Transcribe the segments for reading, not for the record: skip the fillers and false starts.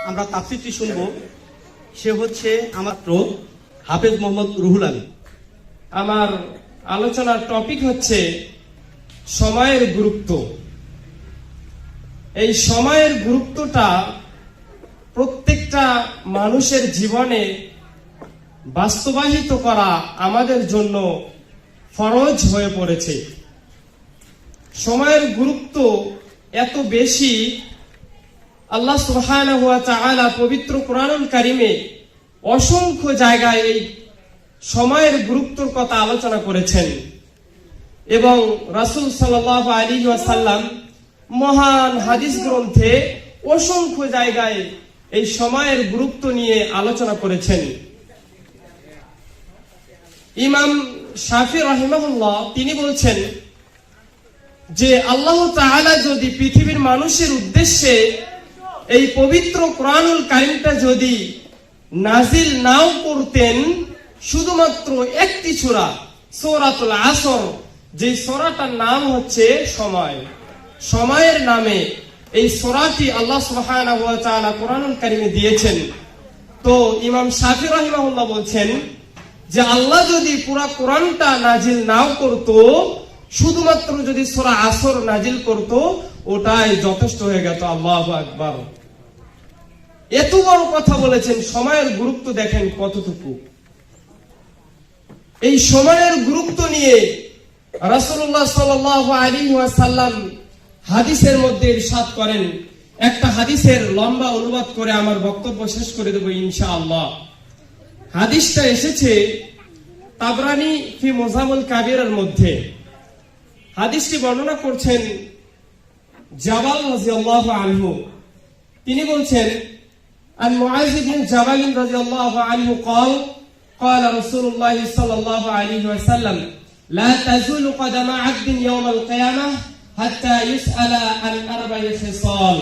আমরা তাফসীরটি শুনবো। সে হচ্ছে আমার হাফেজ মোহাম্মদ রুহুল আলী। আমার আলোচনার টপিক হচ্ছে সময়ের গুরুত্ব। এই সময়ের গুরুত্বটা প্রত্যেকটা মানুষের জীবনে বাস্তবায়িত করা আমাদের জন্য ফরজ হয়ে পড়েছে। সময়ের গুরুত্ব এত বেশি, আল্লাহ সুবহানাহু ওয়া তাআলা পবিত্র কোরআনুল কারীমে অসংখ্য জায়গায় এই সময়ের গুরুত্বের কথা আলোচনা করেছেন এবং রাসূল সাল্লাল্লাহু আলাইহি ওয়াসাল্লাম মহান হাদিস গ্রন্থে অসংখ্য জায়গায় এই সময়ের গুরুত্ব নিয়ে আলোচনা করেছেন। ইমাম শাফি রাহিমাহুল্লাহ তিনি বলছেন যে আল্লাহ তাআলা যদি পৃথিবীর মানুষের উদ্দেশ্যে এই পবিত্র কোরআনুল কারীমটা যদি নাজিল নাও করতেন, শুধুমাত্র একটি সূরা সূরাতুল আসর, যে সূরাটার নাম হচ্ছে সময়, সময়ের নামে এই সূরাটি আল্লাহ সুবহানাহু ওয়া তাআলা কোরআনুল কারীমে দিয়েছেন। তো ইমাম শাফি রাহিমাহুল্লাহ বলছেন যে আল্লাহ যদি পুরো কোরআনটা নাজিল নাও করত, শুধুমাত্র যদি সূরা আসর নাজিল করত, ওটাই যথেষ্ট হয়ে গেত। আল্লাহু আকবার। এত বড় কথা বলেছেন, সময়ের গুরুত্ব দেখেন কতটুকু। এই সময়ের গুরুত্ব নিয়ে রাসূলুল্লাহ সাল্লাল্লাহু আলাইহি ওয়াসাল্লাম হাদিসের মধ্যে ইরশাদ করেন। একটা হাদিসের লম্বা অনুবাদ করে আমার বক্তব্য শেষ করে দেব ইনশাআল্লাহ। হাদিসটা এসেছে তাবরানী ফি মুজামুল কাবিরের মধ্যে। হাদিসটি বর্ণনা করছেন জাবাল রাদিয়াল্লাহু আনহু। তিনি বলছেন আন মুআয বিন জাবাল রাদিয়াল্লাহু আনহু قال قال رسول الله صلى الله عليه وسلم لا تزول قدم عبد يوم القيامة حتى يسأل عن أربع خصال।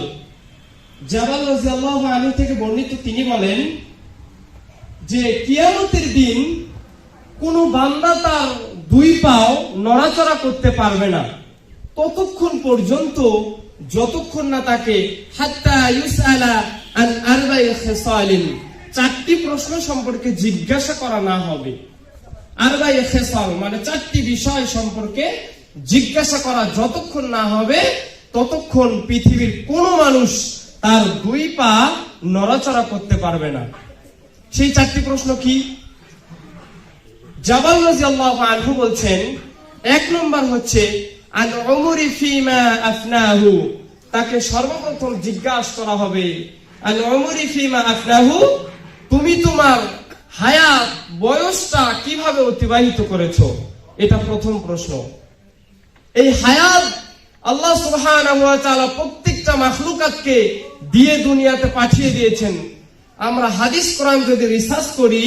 জাবাল রাদিয়াল্লাহু আনহু থেকে বর্ণিত, তিনি বলেন যে কিয়ামতের দিন কোন বান্দা তার দুই পাও নড়াচড়া করতে পারবে না ততক্ষণ পর্যন্ত, যতক্ষণ না তাকে হাত্তা ইউসআলা আন আরবা'i খিসালিন, চারটি প্রশ্ন সম্পর্কে জিজ্ঞাসা করা না হবে। আরবা'i খিসাল মানে চারটি বিষয় সম্পর্কে জিজ্ঞাসা করা যতক্ষণ না হবে, ততক্ষণ পৃথিবীর কোন মানুষ তার দুই পা নড়াচড়া করতে পারবে না। সেই চারটি প্রশ্ন কি? জাবাল রাদিয়াল্লাহু আনহু বলছেন, এক নম্বর হচ্ছে আন উমরি ফিমা আফনাহু, তাকে সর্বপ্রথম জিজ্ঞাসা করা হবে আন উমরি ফিমা আফনাহু, তুমি তোমার হায়াত বয়সটা কিভাবে অতিবাহিত করেছো, এটা প্রথম প্রশ্ন। এই হায়াত আল্লাহ সুবহানাহু ওয়া তাআলা প্রত্যেকটা মাখলুকাতকে দিয়ে দুনিয়াতে পাঠিয়ে দিয়েছেন। আমরা হাদিস কোরআন যদি রিসার্চ করি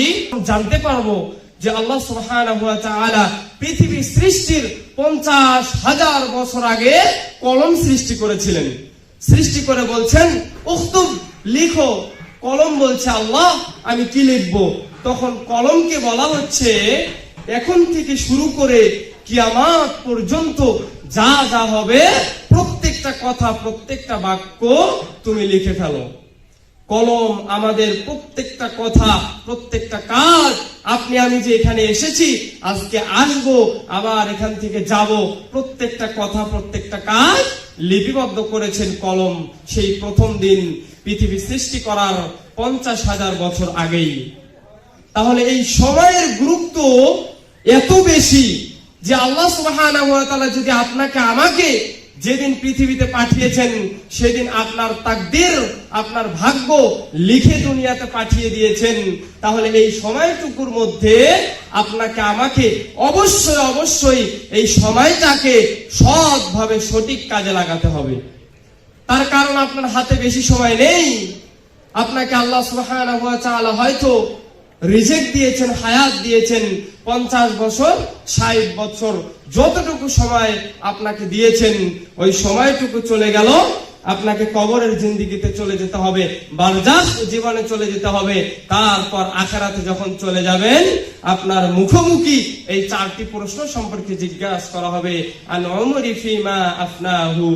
জানতে পারবো যে আল্লাহ সুবহানাহু ওয়া তাআলা পৃথিবী সৃষ্টির 50,000 বছর আগে কলম সৃষ্টি করেছিলেন। সৃষ্টি করে বলছেন উক্তুব, লিখো। কলম বলছে আল্লাহ আমি কি লিখবো? তখন কলমকে বলা হচ্ছে এখন থেকে শুরু করে কিয়ামত পর্যন্ত যা যা হবে প্রত্যেকটা কথা, প্রত্যেকটা বাক্য তুমি লিখে ফেলো। কলম আমাদের প্রত্যেকটা কথা, প্রত্যেকটা কাজ, আপনি আমি যে এখানে এসেছি, আজকে আসবো, আবার এখান থেকে যাব, প্রত্যেকটা কথা, প্রত্যেকটা কাজ লিপিবদ্ধ করেছেন কলম সেই প্রথম দিন পৃথিবী সৃষ্টি করার 50,000 বছর আগেই। তাহলে এই সময়ের গুরুত্ব এত বেশি যে আল্লাহ সুবহানাহু ওয়া তাআলা যদি আপনাকে আমাকে যেদিন পৃথিবীতে পাঠিয়েছেন, সেদিন আপনার তাকদীর, আপনার ভাগ্য লিখে দুনিয়াতে পাঠিয়ে দিয়েছেন। তাহলে এই সময়টুকুর মধ্যে আপনাকে আমাকে অবশ্যই অবশ্যই এই সময়টাকে সৎভাবে সঠিক কাজে লাগাতে হবে। তার কারণ আপনার হাতে বেশি সময় নেই। আপনাকে আল্লাহ সুবহানাহু ওয়া তাআলা হয়তো রিজিক দিয়েছেন, হায়াত দিয়েছেন 50 বছর, 60 বছর, যতটুকু সময় আপনাকে দিয়েছেন, ওই সময়টুকু চলে গেল, আপনাকে কবরের জিন্দেগিতে চলে যেতে হবে, বারজাখ জীবনে চলে যেতে হবে। তারপর আখিরাতে যখন চলে যাবেন, আপনার মুখোমুখি এই চারটি প্রশ্ন সম্পর্কে জিজ্ঞাসা করা হবে আন উমরি ফিমা আফনাহু,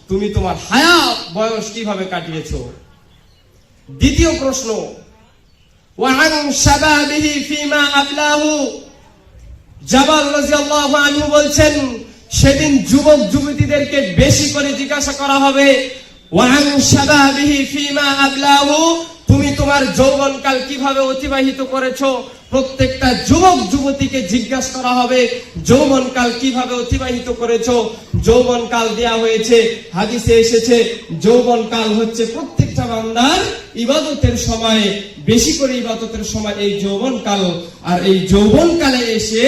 তুমি তোমার হায়াত বয়স কিভাবে কাটিয়েছো। দ্বিতীয় প্রশ্ন, ওয়ান শাবাবিহি ফিমা আবলাহু, জাবাল রাদিয়াল্লাহু আনহু বলছেন সেদিন যুবক যুবতীদেরকে বেশি করে জিজ্ঞাসা করা হবে, ওয়ান শাবাবিহি ফিমা আবলাহু, তুমি তোমার যৌবনকাল কিভাবে অতিবাহিত করেছো? প্রত্যেকটা যুবক যুবতীকে জিজ্ঞাসা করা হবে যৌবনকাল কিভাবে অতিবাহিত করেছো। যৌবনকাল দেয়া হয়েছে, হাদিসে এসেছে যৌবনকাল হচ্ছে প্রত্যেকটা বান্দার ইবাদতের সময়, বেশি করে ইবাদতের সময় এই যৌবনকাল। আর এই যৌবনকালে এসে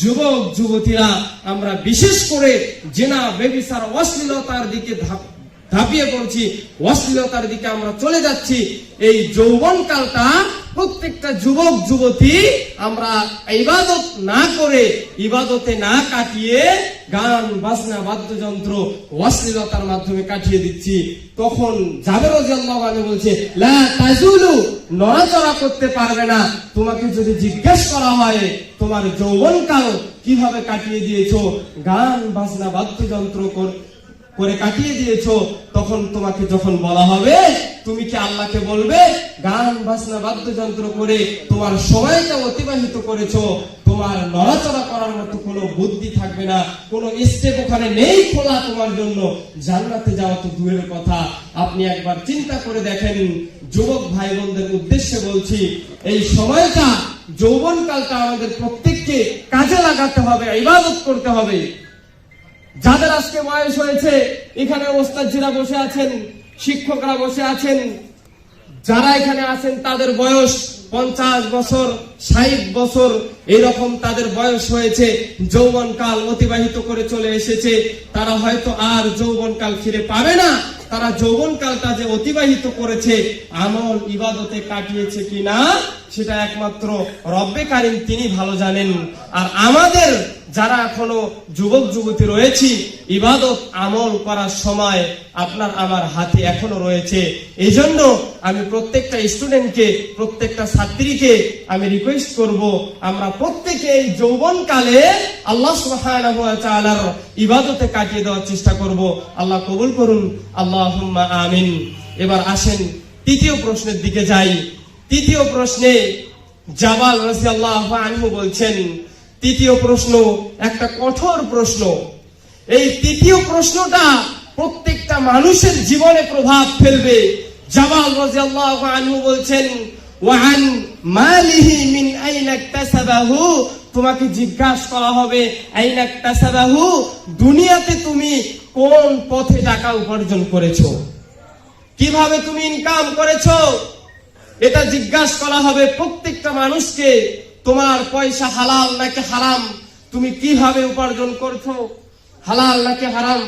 যুবক যুবতীরা আমরা বিশেষ করে জিনা ব্যভিচার অশ্লীলতার দিকে ধাপিয়ে পড়ছি, অশ্লীলতার দিকে আমরা চলে যাচ্ছি। এই যৌবনকালটা প্রত্যেকটা যুবক যুবতী আমরা ইবাদত না করে, ইবাদতে না কাটিয়ে গান বাজনা বাদ্যযন্ত্র অশ্লীলতার মাধ্যমে কাটিয়ে দিচ্ছি। তখন জাবের রাদিয়াল্লাহু আনহু বলছে, লা তাজুলু, নড়াচড়া করতে পারবে না। তোমাকে যদি জিজ্ঞেস করা হয় তোমার যৌবনকাল কিভাবে কাটিয়ে দিয়েছো, গান বাজনা বাদ্যযন্ত্র করে কাটিয়ে দিয়েছো, তখন তোমাকে যখন বলা হবে তুমি কি আল্লাহকে বলবে গান বাজনা বাদ্যযন্ত্র করে তোমার সময়টা অতিবাহিত করেছো? তোমার নড়াচড়া করার মতো কোনো বুদ্ধি থাকবে না, কোনো স্টেপ ওখানে নেই খোলা তোমার জন্য। জান্নাতে যাওয়া তো দূরের কথা। আপনি একবার চিন্তা করে দেখেন, যুবক ভাই বোনদের উদ্দেশ্যে বলছি, এই সময়টা যৌবনকালটা আমাদের প্রত্যেককে কাজে লাগাতে হবে, ইবাদত করতে হবে। যাদের আজকে বয়স হয়েছে, এখানে ওস্তাদজিরা বসে আছেন, শিক্ষকরা বসে আছেন, যারা এখানে আছেন তাদের বয়স 50 বছর 60 বছর এরকম তাদের বয়স হয়েছে, যৌবনকাল অতিবাহিত করে চলে এসেছে। তারা হয়তো আর যৌবনকাল ফিরে পাবে না। তারা যৌবনকালটা যে অতিবাহিত করেছে আমল ইবাদতে কাটিয়েছে কিনা সেটা একমাত্র রব্বে কারীম তিনি ভালো জানেন। আর আমাদের যারা এখনো যুবক যুবতী রয়েছি, ইবাদত আমল করার সময় আপনার আমার হাতে এখনো রয়েছে। এই জন্য আমি প্রত্যেকটা স্টুডেন্টকে, প্রত্যেকটা ছাত্রীকে আমি রিকোয়েস্ট করব, আমরা প্রত্যেকে এই যৌবনকালে আল্লাহ সুবহানাহু ওয়া তাআলার ইবাদতে কাটিয়ে দেওয়ার চেষ্টা করব। আল্লাহ কবুল করুন, আল্লাহুম্মা আমিন। এবার আসেন তৃতীয় প্রশ্নের দিকে যাই। তৃতীয় প্রশ্নে জাবাল রাদিয়াল্লাহু আনহু বলছেন, তৃতীয় প্রশ্ন একটা কঠোর প্রশ্ন। এই তৃতীয় প্রশ্নটা প্রত্যেকটা মানুষের জীবনে প্রভাব ফেলবে। জাবাল রাদিয়াল্লাহু আনহু বলছেন, ওয়ান মালিহি মিন আইনা ইকতাসাবাহু, তোমাকে জিজ্ঞাসা করা হবে আইনা ইকতাসাবাহু, দুনিয়াতে তুমি কোন পথে টাকা উপার্জন করেছো, কিভাবে তুমি ইনকাম করেছো, এটা জিজ্ঞাসা করা হবে প্রত্যেকটা মানুষকে। তোমার পয়সা হালাল নাকি হারাম, তুমি কিভাবে উপার্জন করছো, হালাল নাকি হারাম,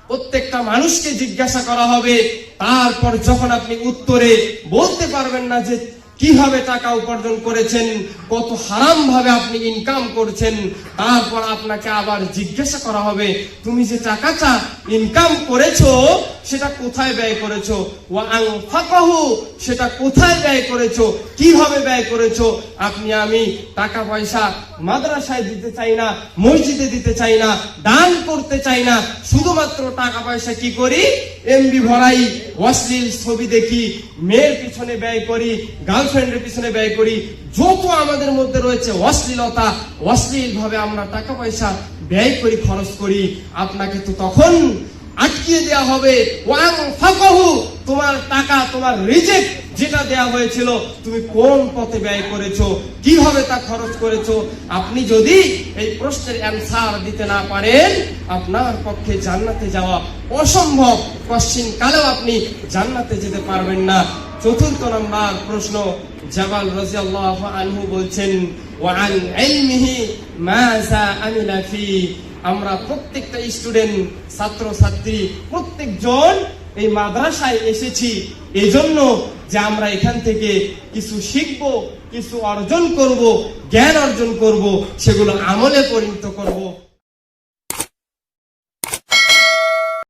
প্রত্যেকটা মানুষকে জিজ্ঞাসা করা হবে। তারপর যখন আপনি উত্তরে বলতে পারবেন না যে কিভাবে টাকা উপার্জন করেছেন, কত হারাম ভাবে আপনি ইনকাম করছেন, তারপর আপনাকে আবার জিজ্ঞাসা করা হবে তুমি যে টাকাটা ইনকাম করেছো সেটা কোথায় ব্যয় করেছো, ওয়া আনফাকাহু, সেটা কোথায় ব্যয় করেছো, কিভাবে ব্যয় করেছো। আপনি আমি টাকা পয়সা মাদ্রাসায় দিতে চাই না, মসজিদে দিতে চাই না, দান করতে চাই না, শুধুমাত্র টাকা পয়সা কি করি, এমবি ভরাই, অশ্লীল ছবি দেখি, মেয়ের পিছনে ব্যয় করি, গার্লফ্রেন্ডের পিছনে ব্যয় করি, যত আমাদের মধ্যে রয়েছে অশ্লীলতা, অশ্লীল ভাবে আমরা টাকা পয়সা ব্যয় করি, খরচ করি। আপনাকে তো তখন আটকিয়ে দেওয়া হবে, ওয়াং ফাকাহু, তোমার টাকা, তোমার রিজিক যেটা দেয়া হয়েছিল তুমি কোন পথে ব্যয় করেছো, কিভাবে তা খরচ করেছো। আপনি যদি এই প্রশ্নের অ্যানসার দিতে না পারেন, আপনার পক্ষে জান্নাতে যাওয়া অসম্ভব, কোশ্চিন কালেও আপনি জান্নাতে যেতে পারবেন না। চতুর্থ নাম্বার প্রশ্ন, জাবাল রাদিয়াল্লাহু আনহু বলছেন, ওয়া আন ইলমিহি মাযা আমিলা ফি, আমরা প্রত্যেকটা স্টুডেন্ট, ছাত্র ছাত্রী প্রত্যেকজন এই মাদ্রাসায় এসেছি এজন্য যে আমরা এখান থেকে কিছু শিখবো, কিছু অর্জন করব, জ্ঞান অর্জন করব, সেগুলো আমলে পরিণত করব।